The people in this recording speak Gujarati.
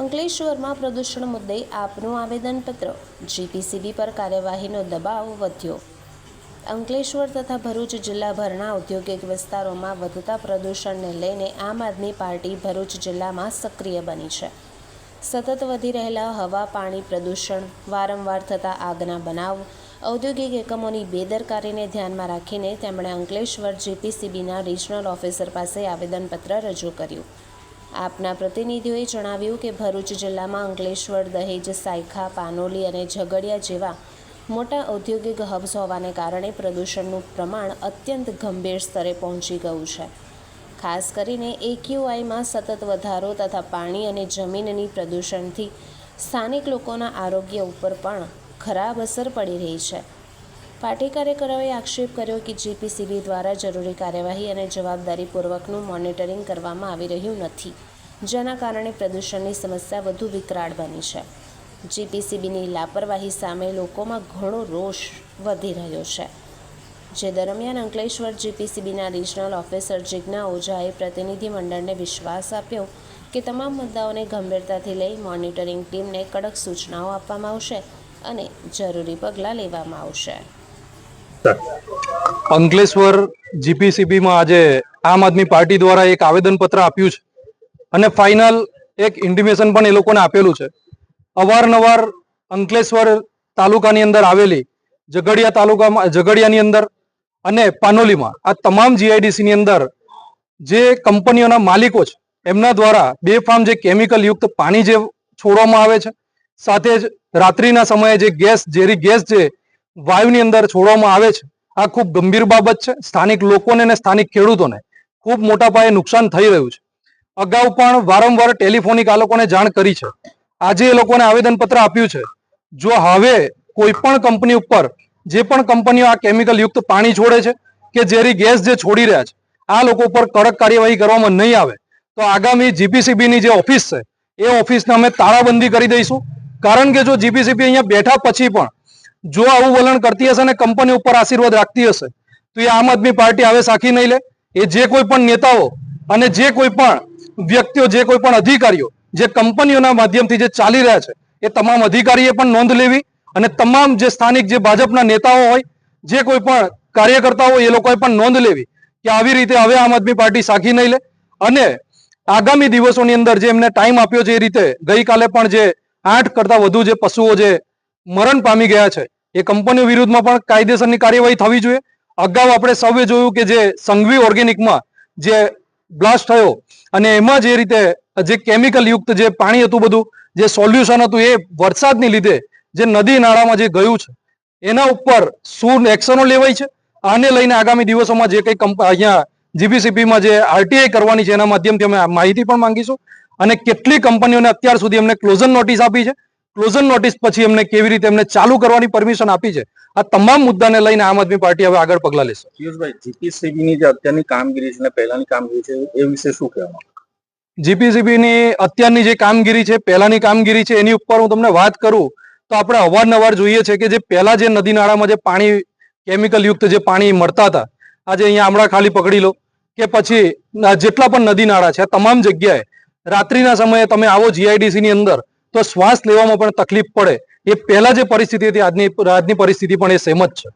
અંકલેશ્વરમાં પ્રદૂષણ મુદ્દે આપનું આવેદનપત્ર, જીપીસીબી પર કાર્યવાહીનો દબાવ વધ્યો। અંકલેશ્વર તથા ભરૂચ જિલ્લાભરના ઔદ્યોગિક વિસ્તારોમાં વધતા પ્રદૂષણને લઈને આમ આદમી પાર્ટી ભરૂચ જિલ્લામાં સક્રિય બની છે। સતત વધી રહેલા હવા પાણી પ્રદૂષણ, વારંવાર થતા આગના બનાવ, ઔદ્યોગિક એકમોની બેદરકારીને ધ્યાનમાં રાખીને તેમણે અંકલેશ્વર જીપીસીબીના રિજનલ ઓફિસર પાસે આવેદનપત્ર રજૂ કર્યું। આપના પ્રતિનિધિઓએ જણાવ્યું કે ભરૂચ જિલ્લામાં અંકલેશ્વર, દહેજ, સાયખા, પાનોલી અને ઝઘડિયા જેવા મોટા ઔદ્યોગિક હબ્સ હોવાને કારણે પ્રદૂષણનું પ્રમાણ અત્યંત ગંભીર સ્તરે પહોંચી ગયું છે। ખાસ કરીને એક્યુઆઈમાં સતત વધારો તથા પાણી અને જમીનની પ્રદૂષણથી સ્થાનિક લોકોના આરોગ્ય ઉપર પણ ખરાબ અસર પડી રહી છે। પાર્ટી કાર્યકરોએ આક્ષેપ કર્યો કે જીપીસીબી દ્વારા જરૂરી કાર્યવાહી અને જવાબદારીપૂર્વકનું મોનિટરિંગ કરવામાં આવી રહ્યું નથી, જેના કારણે પ્રદૂષણની સમસ્યા વધુ વિકરાળ બની છે। જીપીસીબીની લાપરવાહી સામે લોકોમાં ઘણો રોષ વધી રહ્યો છે। જે દરમિયાન અંકલેશ્વર જીપીસીબીના રિજનલ ઓફિસર જિજ્ઞા ઓઝાએ પ્રતિનિધિ મંડળને વિશ્વાસ આપ્યો કે તમામ મુદ્દાઓને ગંભીરતાથી લઈ મોનિટરિંગ ટીમને કડક સૂચનાઓ આપવામાં આવશે અને જરૂરી પગલાં લેવામાં આવશે। અંકલેશ્વર જીપીસીબીમાં આજે આમ આદમી પાર્ટી દ્વારા એક આવેદનપત્ર આપ્યું છે અને ફાઇનલ એક ઇન્ટિમેશન પણ એ લોકોને આપેલું છે। અવારનવાર અંકલેશ્વર તાલુકાની અંદર આવેલી ઝઘડિયાની અંદર અને પાનોલીમાં આ તમામ જીઆઈડીસીની અંદર જે કંપનીઓના માલિકો છે એમના દ્વારા બેફામ જે કેમિકલ યુક્ત પાણી જે છોડવામાં આવે છે, સાથે જ રાત્રિના સમયે જે ઝેરી ગેસ જે વાયુની અંદર છોડવામાં આવે છે, આ ખૂબ ગંભીર બાબત છે। સ્થાનિક લોકોને અને સ્થાનિક ખેડૂતોને ખૂબ મોટા પાયે નુકસાન થઈ રહ્યું છે। અગાઉ પણ વારંવાર ટેલિફોનિક આ લોકોને જાણ કરી છે। આજે એ લોકોને આવેદનપત્ર આપ્યું છે। જો હવે કોઈ પણ કંપની ઉપર જે પણ કંપનીઓ આ કેમિકલ યુક્ત પાણી છોડે છે કે ઝેરી ગેસ જે છોડી રહ્યા છે, આ લોકો ઉપર કડક કાર્યવાહી કરવામાં નહીં આવે તો આગામી જીપીસીબીની જે ઓફિસ છે એ ઓફિસને અમે તાળાબંધી કરી દઈશું। કારણ કે જો જીપીસીબી અહીંયા બેઠા પછી પણ જો આવું વલણ કરતી હશે અને કંપની ઉપર આશીર્વાદ રાખતી હશે તો એ આમ આદમી પાર્ટી હવે સાખી નહીં લે। એ જે કોઈ પણ નેતાઓ અને જે કોઈ પણ વ્યક્તિઓ, જે કોઈ પણ અધિકારીઓ જે કંપનીઓના માધ્યમથી જે ચાલી રહ્યા છે એ તમામ અધિકારીએ પણ નોંધ લેવી અને તમામ જે સ્થાનિક જે ભાજપના નેતાઓ હોય, જે કોઈ પણ કાર્યકર્તાઓ હોય એ લોકોએ પણ નોંધ લેવી કે આવી રીતે હવે આમ આદમી પાર્ટી સાખી નહીં લે અને આગામી દિવસોની અંદર જે એમને ટાઈમ આપ્યો છે એ રીતે ગઈકાલે પણ જે 8 કરતા વધુ જે પશુઓ જે મરણ પામી ગયા છે એ કંપનીઓ વિરુદ્ધમાં પણ કાયદેસરની કાર્યવાહી થવી જોઈએ। અગાઉ આપણે સૌએ જોયું કે જે સંઘવી ઓર્ગેનિકમાં જે બ્લાસ્ટ થયો અને એમાં જે રીતે જે કેમિકલ યુક્ત જે પાણી હતું, બધું જે સોલ્યુશન હતું એ વરસાદની લીધે જે નદી નાળામાં જે ગયું છે એના ઉપર શું એક્શનો લેવાય છે, આને લઈને આગામી દિવસોમાં જે કંઈ અહીંયા જીપીસીબીમાં જે આરટીઆઈ કરવાની છે એના માધ્યમથી અમે માહિતી પણ માંગીશું અને કેટલી કંપનીઓને અત્યાર સુધી એમને ક્લોઝર નોટિસ આપી છે, ક્લોઝર નોટિસ પછી એમને કેવી રીતે એમને ચાલુ કરવાની પરમિશન આપી છે, આ તમામ મુદ્દાને લઈને આમ આદમી પાર્ટી હવે આગળ પગલાં લેશે। પિયુષભાઈ, જીપીસીબીની જે અત્યારની કામગીરી છે અને પહેલાની કામગીરી છે એ વિશે શું કહેવાનું? જીપીસીબીની અત્યારની જે કામગીરી છે, પહેલાની કામગીરી છે, એની ઉપર હું તમને વાત કરું તો આપણે અવારનવાર જોઈએ છે કે જે પહેલા જે નદી નાળામાં જે પાણી કેમિકલ યુક્ત જે પાણી મળતા હતા, આજે અહીંયા આમળા ખાલી પકડી લો કે પછી જેટલા પણ નદી નાળા છે, તમામ જગ્યાએ રાત્રિના સમયે તમે આવો જીઆઈડીસી ની અંદર તો શ્વાસ લેવામાં પણ તકલીફ પડે। એ પહેલા જે પરિસ્થિતિ હતી આજની પરિસ્થિતિ પણ એ સેમ જ છે।